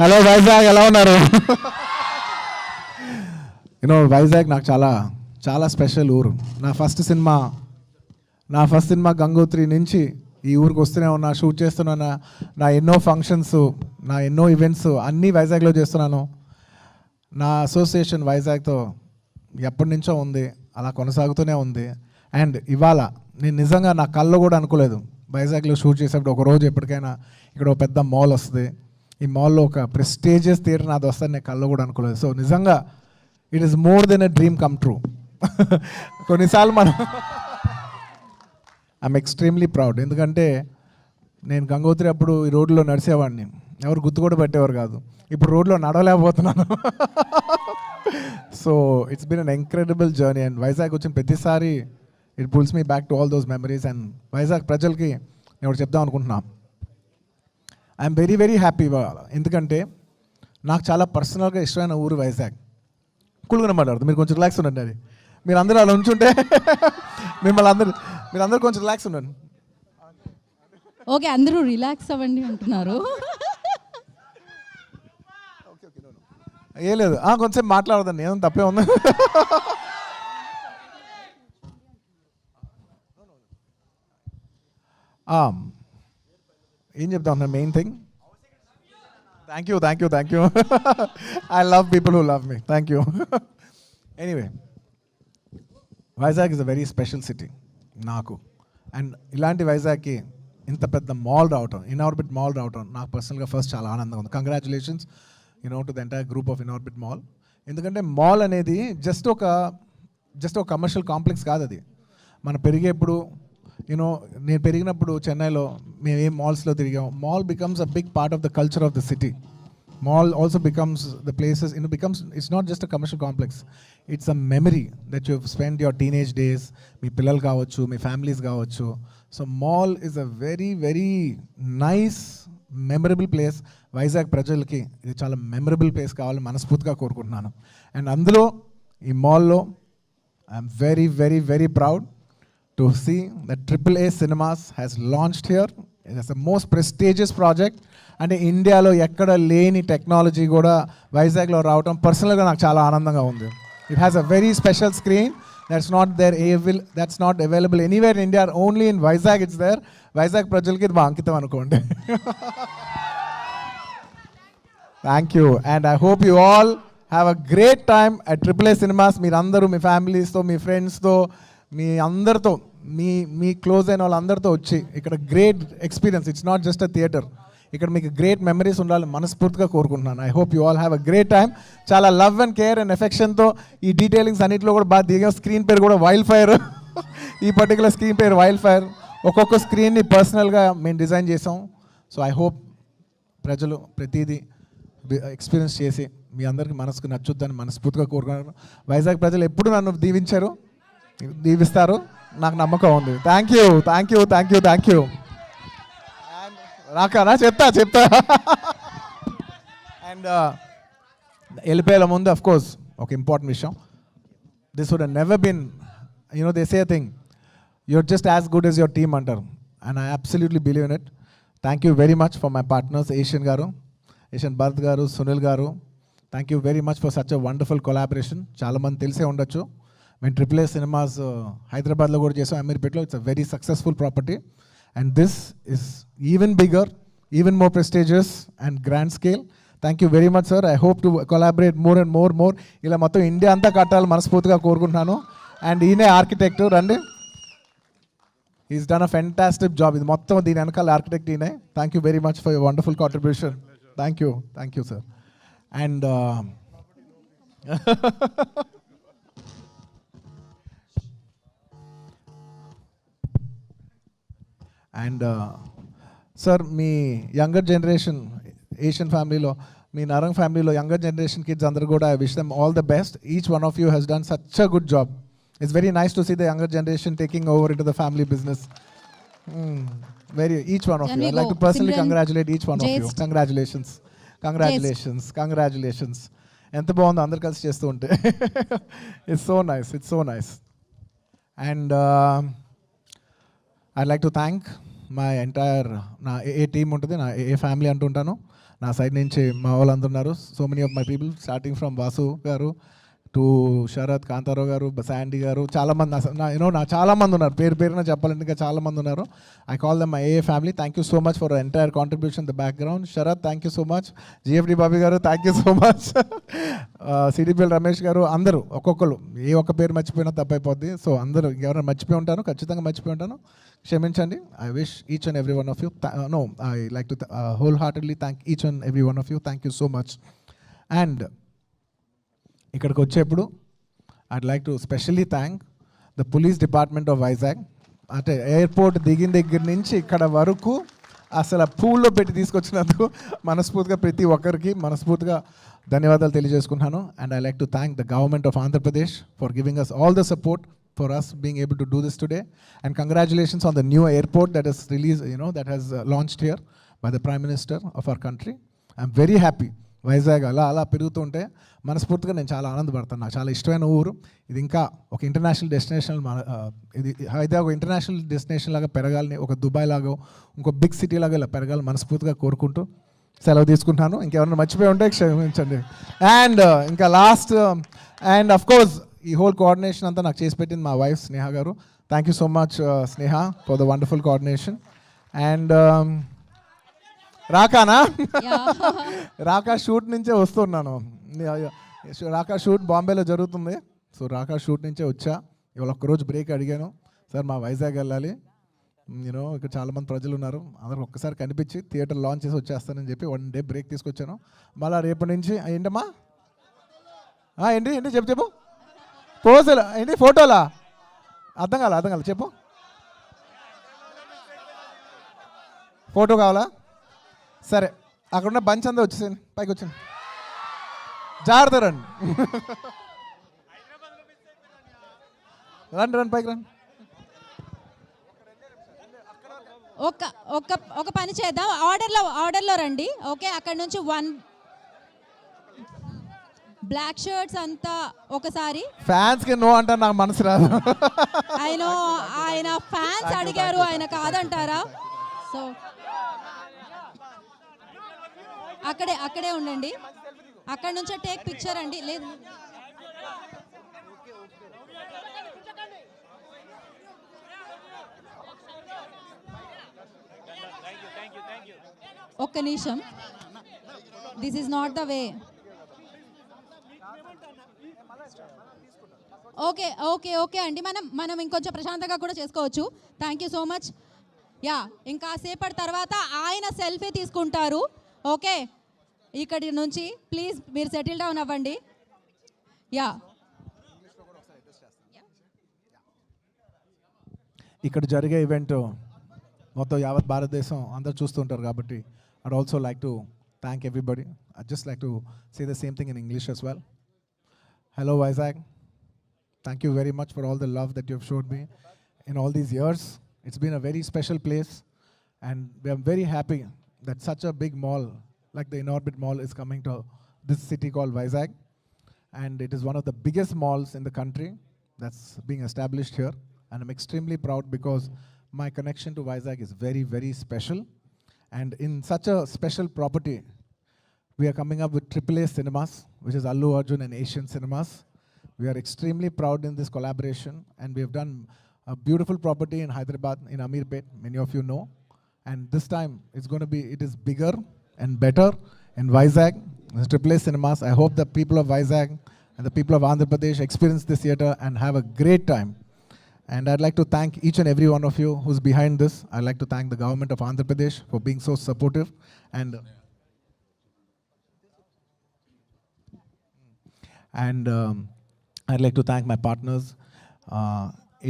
Hello Vizag, ఎలా ఉన్నారు? వైజాగ్ నాకు చాలా చాలా స్పెషల్ ఊరు. నా ఫస్ట్ సినిమా గంగోత్రి నుంచి ఈ ఊరికి వస్తూనే ఉన్నా, షూట్ చేస్తున్నా. నా ఎన్నో ఫంక్షన్స్, నా ఎన్నో ఈవెంట్స్ అన్నీ వైజాగ్లో చేస్తున్నాను. నా అసోసియేషన్ వైజాగ్తో ఎప్పటి నుంచో ఉంది, అలా కొనసాగుతూనే ఉంది. అండ్ ఇవాళ నేను నిజంగా నా కళ్ళు కూడా అనుకోలేదు వైజాగ్లో షూట్ చేసేప్పుడు ఒకరోజు ఎప్పటికైనా ఇక్కడ ఒక పెద్ద మాల్ వస్తుంది, ఈ మాల్లో ఒక ప్రెస్టీజియస్ థియేటర్ నాది వస్తుంది, నేను కళ్ళు కూడా అనుకోలేదు. సో నిజంగా it is more than a dream come true. కొన్నిసార్లు మనం ఐఎమ్ ఎక్స్ట్రీమ్లీ ప్రౌడ్. ఎందుకంటే నేను గంగోత్రి అప్పుడు ఈ రోడ్లో నడిచేవాడిని, ఎవరు గుర్తు కూడా పెట్టేవారు కాదు. ఇప్పుడు రోడ్లో నడవలేకపోతున్నాను. So it's been an incredible journey. And Vizag వచ్చిన ప్రతిసారి it pulls me back to all those memories. And Vizag ప్రజలకి నేను ఒకటి చెప్దాం అనుకుంటున్నా, ఐఎమ్ వెరీ వెరీ హ్యాపీ. ఎందుకంటే నాకు చాలా పర్సనల్గా ఇష్టమైన ఊరు వైజాగ్. కూల్గా మాట్లాడుతుంది, మీరు కొంచెం రిలాక్స్ ఉండండి. అది మీరు అందరూ అలా ఉంచుంటే మీరందరూ కొంచెం రిలాక్స్ ఉండండి. ఓకే, అందరూ రిలాక్స్ అవ్వండి అంటున్నారు. ఏ లేదు, కొంచెం మాట్లాడదండి, ఏదో తప్పే ఉంది. ఏం చెప్తా ఉన్నాను, main thing. Thank you. I love people who love me. Thank you. Anyway, Vizag is a very special city నాకు. అండ్ ఇలాంటి వైజాగ్కి ఇంత పెద్ద మాల్ రావటం, ఇన్ఆర్బిట్ మాల్ రావటం నాకు పర్సనల్గా ఫస్ట్ చాలా ఆనందంగా ఉంది. Congratulations to the entire group of Inorbit mall. ఎందుకంటే మాల్ అనేది జస్ట్ ఒక కమర్షియల్ కాంప్లెక్స్ కాదు. అది మనం పెరిగేప్పుడు నేను పెరిగినప్పుడు చెన్నైలో మేము ఏం మాల్స్లో తిరిగాం. Mall becomes a big part of the culture of the city. Mall also becomes the places, it's not just a commercial complex, it's a memory that you've spent your teenage days, మీ పిల్లలు కావచ్చు, మీ families కావచ్చు. So mall is a very very nice memorable place. Vizag ప్రజలకి ఇది చాలా memorable place కావాలని మనస్ఫూర్తిగా కోరుకుంటున్నాను. And అందులో ఈ మాల్లో I'm very very very proud to see that AAA Cinemas has launched here. It's the most prestigious project. అంటే ఇండియాలో ఎక్కడ లేని టెక్నాలజీ కూడా వైజాగ్లో రావటం పర్సనల్గా నాకు చాలా ఆనందంగా ఉంది. It has a very special screen that's not available anywhere in India, only in Vizag it's there. Vizag ప్రజలకి ఇది మా అంకితం అనుకోండి. Thank you. And I hope you all have a great time at AAA Cinemas. మీరందరూ మీ ఫ్యామిలీస్తో, మీ ఫ్రెండ్స్తో, మీ అందరితో, మీ close అయిన వాళ్ళందరితో వచ్చి ఇక్కడ great experience. It's not just a theatre, ఇక్కడ మీకు గ్రేట్ మెమరీస్ ఉండాలని మనస్ఫూర్తిగా కోరుకుంటున్నాను. I hope you all have a great time. చాలా లవ్ అండ్ కేర్ అండ్ ఎఫెక్షన్తో ఈ డీటెయిలింగ్స్ అన్నింటిలో కూడా బాగా దిగా. స్క్రీన్ పేరు కూడా వైల్డ్ ఫైర్. ఈ పర్టికులర్ స్క్రీన్ పేరు వైల్డ్ ఫైర్. ఒక్కొక్క స్క్రీన్ని పర్సనల్గా మేము డిజైన్ చేసాం. సో ఐ హోప్ ప్రజలు ప్రతిదీ ఎక్స్పీరియన్స్ చేసి మీ అందరికీ మనసుకు నచ్చుద్దని మనస్ఫూర్తిగా కోరుకుంటున్నాను. వైజాగ్ ప్రజలు ఎప్పుడు నన్ను దీవిస్తారు, నాకు నమ్మకం ఉంది. Thank you. రాకనా చెప్తా. అండ్ వెళ్ళిపోయేల ముందు అఫ్ కోర్స్ ఒక ఇంపార్టెంట్ విషయం. This would never been they say thing, you're just as good as your team అంటారు. And I absolutely believe in it. Thank you very much for my partners, Asian Bharat garu, Sunil garu. Thank you very much for such a wonderful collaboration. చాలామంది తెలిసే ఉండొచ్చు, మేము AAA Cinemas హైదరాబాద్లో కూడా చేసాం, అమీర్పేట్లో. It's a very successful property. And this is even bigger, even more prestigious and grand scale. Thank you very much, sir. I hope to collaborate more and more. ఇలా మొత్తం ఇండియా అంతా కట్టాలి మనస్ఫూర్తిగా కోరుకుంటున్నాను. అండ్ ఈయనే ఆర్కిటెక్ట్ రండి. He's done a fantastic job. ఇది మొత్తం దీని వెనకాల ఆర్కిటెక్ట్ ఈయనే. Thank you very much for your wonderful contribution. Thank you, sir. And and sir, మీ యంగర్ జనరేషన్ ఏషియన్ ఫ్యామిలీలో, మీ నరంగ్ ఫ్యామిలీలో యంగర్ జనరేషన్ కిడ్స్ అందరూ కూడా I wish them all the best. Each one of you has done such a good job. It's very nice to see the younger generation taking over into the family business. Each one of you. I'd like to personally congratulate each one of you. Congratulations. ఎంత బాగుందో అందరు కలిసి చేస్తూ ఉంటే. It's so nice. And I'd like to thank my entire నా ఏ team ఉంటుంది, నా ఏ family అంటుంటాను. నా సైడ్ నుంచి మా వాళ్ళందరూ ఉన్నారు. So many of my people starting from Vasu గారు టు శరత్, కాంతారావు గారు, శాండీ గారు, చాలామంది నా చాలామంది ఉన్నారు. పేరున చెప్పాలంటే ఇంకా చాలామంది ఉన్నారు. I call them my uh family. Thank you so much for entire contribution the background. Sharath, thank you so much. GFD Bobby garu, thank you so much. CDPL Ramesh garu, అందరూ ఒక్కొక్కరు ఏ ఒక్క పేరు మర్చిపోయినా తప్పైపోద్ది. సో అందరూ ఎవరైనా మర్చిపోయి ఉంటాను, ఖచ్చితంగా మర్చిపోయి ఉంటాను, క్షమించండి. I wish each and every one of you I like to whole heartedly thank each and every one of you. Thank you so much. And ఇక్కడికి వచ్చేప్పుడు I'd like to specially thank the police department of Vizag. అంటే airport దిగిన దగ్గర నుంచి ఇక్కడ వరకు అసలు పూల్లో పెట్టి తీసుకొచ్చినందుకు మనస్ఫూర్తిగా ప్రతి ఒక్కరికి మనస్ఫూర్తిగా ధన్యవాదాలు తెలియజేసుకుంటున్నాను. And I like to thank the government of Andhra Pradesh for giving us all the support for us being able to do this today, and congratulations on the new airport that is released, that has launched here by the Prime Minister of our country. I'm very happy. Vizag అలా పెరుగుతుంటే మనస్ఫూర్తిగా నేను చాలా ఆనందపడతాను. నాకు చాలా ఇష్టమైన ఊరు ఇది. ఇంకా ఒక ఇంటర్నేషనల్ డెస్టినేషన్, ఇది హైదరాబాద్ ఒక ఇంటర్నేషనల్ డెస్టినేషన్ లాగా పెరగాలని, ఒక దుబాయ్ లాగా ఇంకో బిగ్ సిటీ లాగా ఇలా పెరగాలని మనస్ఫూర్తిగా కోరుకుంటూ సెలవు తీసుకుంటాను. ఇంకెవరైనా మర్చిపోయి ఉంటే క్షమించండి. అండ్ ఇంకా లాస్ట్ అండ్ అఫ్ కోర్స్ ఈ హోల్ కోఆర్డినేషన్ అంతా నాకు చేసి పెట్టింది మా wife Sneha garu. Thank you so much Sneha for the wonderful coordination. And రాకానా రాకా షూట్ నుంచే వస్తున్నాను. రాకా షూట్ బాంబేలో జరుగుతుంది. సో రాకా షూట్ నుంచే వచ్చా. ఇవాళ ఒక్కరోజు బ్రేక్ అడిగాను, సార్ మా వైజాగ్ వెళ్ళాలి, ఇక్కడ చాలామంది ప్రజలు ఉన్నారు, అందరికి ఒక్కసారి కనిపించి థియేటర్ లాంచ్ చేసి వచ్చేస్తానని చెప్పి 1 డే బ్రేక్ తీసుకొచ్చాను. మళ్ళీ రేపటి నుంచి ఏంటమ్మా ఏంటి చెప్పు పోజులు ఏంటి ఫోటోలా అర్థం కాల చెప్పు. ఫోటో కావాలా? సరే, అక్కడున్న బంచ్ అంతా వచ్చేసాను, పైకి వచ్చాను, జాగ్రత్త రండి. రండి పైకి రండి. ఒక పని చేద్దాం, ఆర్డర్లో రండి. ఓకే, అక్కడ నుంచి 1 బ్లాక్ షర్ట్స్ అంతా ఒకసారి. ఫ్యాన్స్ కి నో అంటే నాకు మనసు రాదు. ఆయన ఫ్యాన్స్ అడిగారు, ఆయన కాదంటారా? సో అక్కడే ఉండండి. అక్కడ నుంచే టేక్ పిక్చర్ అండి. లేదు, ఒక్క నిమిషం, this is not the way. Okay అండి, మనం ఇంకొంచెం ప్రశాంతంగా కూడా చేసుకోవచ్చు. Thank you so much. Yeah, ఇంకా సేపటి తర్వాత ఆయన సెల్ఫీ తీసుకుంటారు. ఓకే, ఇక్కడి నుంచి ప్లీజ్ మీరు సెటిల్ డౌన్ అవ్వండి. యా, ఇక్కడ జరిగే ఈవెంట్ మొత్తం యావత్ భారతదేశం అందరూ చూస్తుంటారు కాబట్టి I'd also like to thank everybody. I'd just like to say the same thing in English as well. Hello Vizag. Thank you very much for all the love that you have showed me in all these years. It's been a very special place, and we are very happy that such a big mall like the Inorbit Mall is coming to this city called Vizag, and it is one of the biggest malls in the country that's being established here, and I'm extremely proud because my connection to Vizag is very, very special. And in such a special property, we are coming up with AAA Cinemas, which is Allu Arjun and Asian Cinemas. We are extremely proud in this collaboration, and we have done a beautiful property in Hyderabad, in Ameerpet, many of you know. And this time, it is bigger and better in Vizag, AAA Cinemas. I hope the people of Vizag and the people of Andhra Pradesh experience this theatre and have a great time. And I'd like to thank each and every one of you who's behind this. I'd like to thank the government of Andhra Pradesh for being so supportive. And I'd like to thank my partners,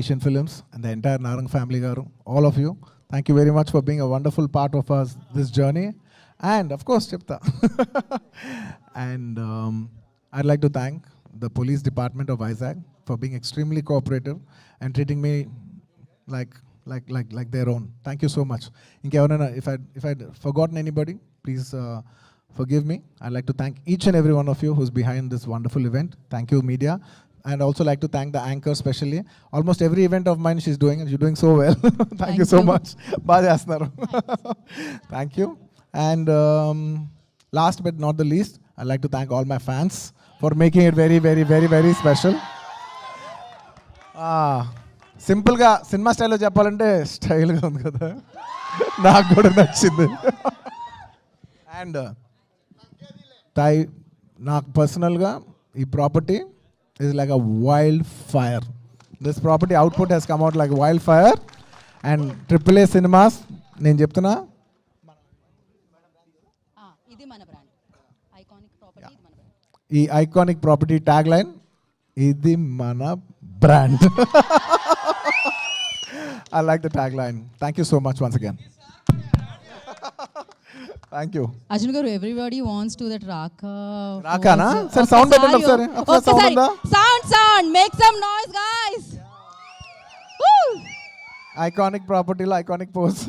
Asian Films, and the entire Narang family garu, all of you. Thank you very much for being a wonderful part of this journey. And of course, Chipta. And I'd like to thank the police department of Vizag for being extremely cooperative and treating me like their own. Thank you so much. If I'd forgotten anybody, please forgive me. I'd like to thank each and every one of you who's behind this wonderful event. Thank you, media. And also like to thank the anchor especially. Almost every event of mine she's doing, and you're doing so well. Thank you so much. Thank you. And Last but not the least, I'd like to thank all my fans for making it very, very, very, very special. సింపుల్గా cinema స్టైల్లో చెప్పాలంటే స్టైల్గా ఉంది కదా, నాకు కూడా నచ్చింది. And నాకు పర్సనల్గా ఈ property is like a wildfire. This property output has come out like wildfire. And AAA Cinemas, నేను చెప్తున్నా, ఇది మన బ్రాండ్, ఐకానిక్ ప్రాపర్టీ ఇది మన బ్రాండ్. ఈ ఐకానిక్ ప్రాపర్టీ ట్యాగ్ లైన్, ఇది మన brand. I like the tagline. Thank you so much once again. Thank you. Arjun garu, everybody wants to that Raka. రాకానా? సరే సౌండ్ పెట్టండి ఒకసారి. ఒకసారి sound make some noise guys. Iconic ప్రాపర్టీలో ఐకానిక్ పోజ్.